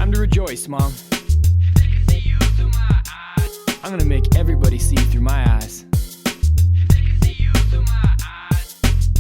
Time to rejoice, Mom. I'm gonna make everybody see through my eyes.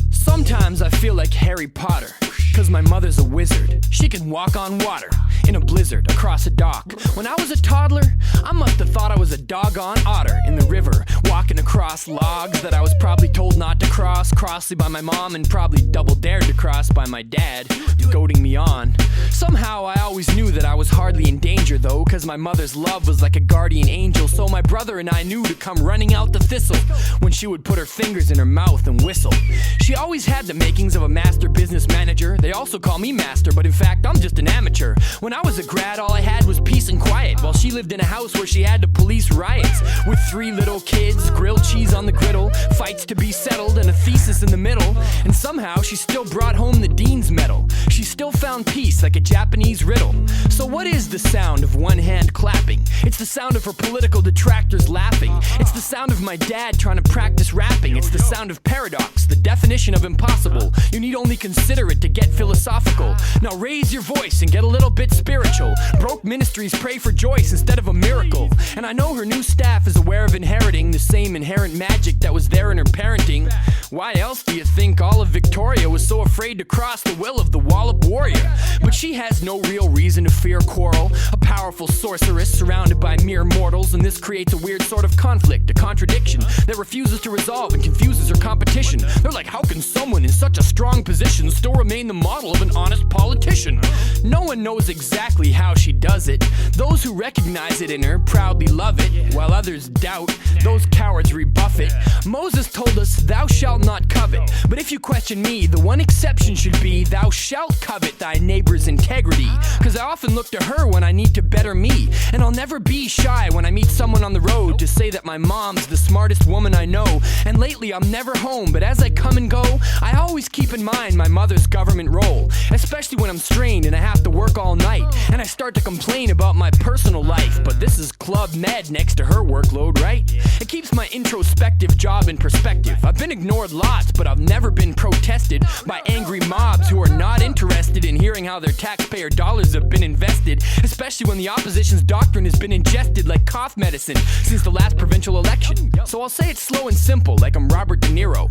Sometimes I feel like Harry Potter, 'cause my mother's a wizard. She can walk on water in a blizzard across a dock. When I was a toddler, I must have thought I was a doggone otter in the river, walking across logs that I was probably told not to cross, crossly by my mom and probably double dared to cross by my dad, goading me on. Somehow I always knew that I was hardly in danger though, 'cause my mother's love was like a guardian angel. So my brother and I knew to come running out the thistle when she would put her fingers in her mouth and whistle. She always had the makings of a master business manager. They also call me master, but in fact I'm just an amateur. When I was a grad, all I had was peace and quiet, while she lived in a house where she had to police riots, with 3 little kids, grilled cheese on the griddle, fights to be settled, and a thesis in the middle. And somehow she still brought home the dean's medal. She still found peace like a Japanese riddle. So what is the sound of one hand clapping? It's the sound of her political detractors laughing. It's the sound of my dad trying to practice rapping. It's the sound of paradox, the definition of impossible. You need only consider it to get philosophical. Now raise your voice and get a little bit spiritual. Broke ministries pray for Joyce instead of a miracle. And I know her new staff is aware of inheriting the same inherent magic that was there in her parenting. Why else do you think all of Victoria was so afraid to cross the will of the Wallop warrior? But she has no real reason to fear quarrel, a powerful sorceress surrounded by mere mortals, and this creates a weird sort of conflict, a contradiction that refuses to resolve and confuses her competition. They're like, how can someone in such a strong position still remain the model of an honest politician? No one knows exactly how she does it. Those who recognize it in her proudly love it, while others doubt. Those cowards rebuff it. Moses told us, thou shalt not covet. But if you question me, the one exception should be, thou shalt covet thy neighbor's integrity. 'Cause I often look to her when I need to better me. And I'll never be shy when I meet someone on the road to say that my mom's the smartest woman I know. And lately I'm never home, but as I come and go, I always keep in mind my mother's government role. Especially when I'm strained and I have to work all night, and I start to complain about my personal life. But this is Club Med next to her workload, right? It keeps my introspective job in perspective. I've been ignored lots, but I've never been protested by angry mobs who are not interested in hearing how their taxpayer dollars have been invested, especially when the opposition's doctrine has been ingested like cough medicine since the last provincial election. So I'll say it slow and simple, like I'm Robert De Niro.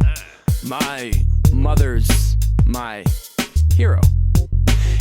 My mother's my hero.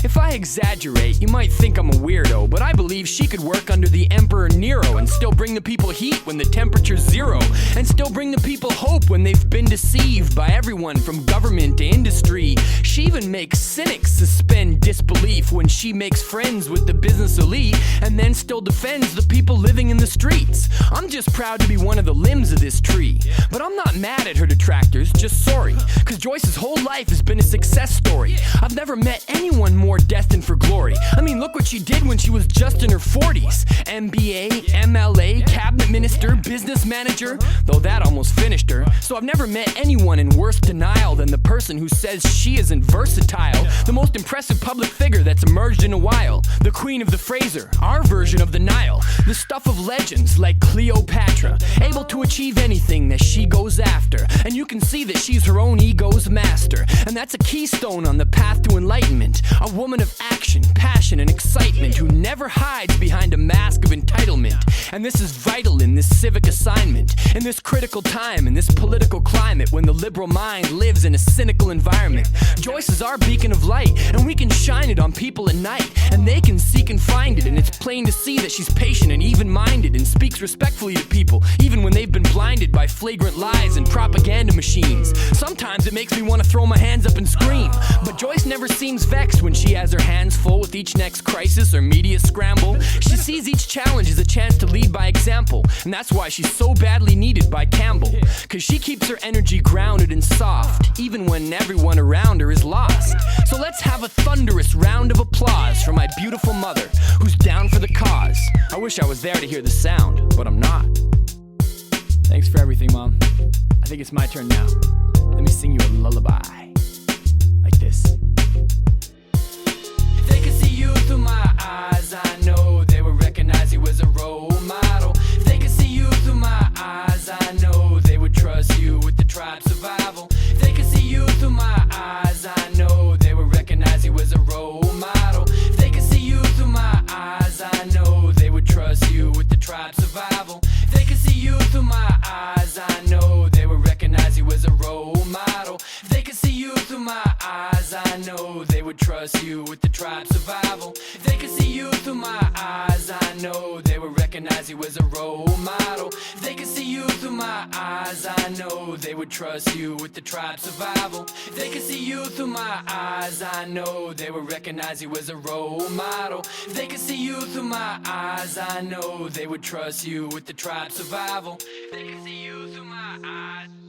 If I exaggerate, you might think I'm a weirdo, but I believe she could work under the Emperor Nero and still bring the people heat when the temperature's 0, and still bring the people hope when they've been deceived by everyone from government to industry. She even makes cynics suspend disbelief when she makes friends with the business elite, and then still defends the people living in the streets. I'm just proud to be one of the limbs of this tree, but I'm not mad at her detractors, just sorry, 'cause Joyce's whole life has been a success story. I've never met anyone more destined for glory. I mean, look what she did when she was just in her 40s. MBA, MLA, cabinet minister, business manager, though that almost finished her. So I've never met anyone in worse denial than the person who says she isn't versatile. The most impressive public figure that's emerged in a while. The queen of the Fraser, our version of the Nile. The stuff of legends like Cleopatra, able to achieve anything that she goes after. And you can see that she's her own ego's master. And that's a keystone on the path to enlightenment. A woman of action, passion, and excitement who never hides behind a mask of entitlement. And this is vital in this civic assignment, in this critical time, in this political climate, when the liberal mind lives in a cynical environment. Joyce is our beacon of light, and we can shine it on people at night, and they can seek and find it. And it's plain to see that she's patient and even-minded, and speaks respectfully to people, even when they've been blinded by flagrant lies and propaganda machines. Sometimes it makes me want to throw my hands up and scream, but Joyce never seems vexed when she has her hands full with each next crisis or media scramble. She sees each challenge as a chance to lead by example, and that's why she's so badly needed by Campbell. 'Cause she keeps her energy grounded and soft, even when everyone around her is lost. So let's have a thunderous round of applause for my beautiful mother, who's down for the cause. I wish I was there to hear the sound, but I'm not. Thanks for everything, Mom. I think it's my turn now. Let me sing you a lullaby. Like this. If they could see you through my eyes, I know they would recognize you as a role model. If they could see you through my eyes, I know they would trust you with the tribe survival. If they could see you through my eyes, I know they would recognize you as a role model. If they could see you through my eyes, you with the tribe survival. If they could see you through my eyes, I know they would recognize you as a role model. If they could see you through my eyes, I know they would trust you with the tribe survival. If they could see you through my eyes, I know they would recognize you as a role model. If they could see you through my eyes, I know they would trust you with the tribe survival. If they could see you through my eyes.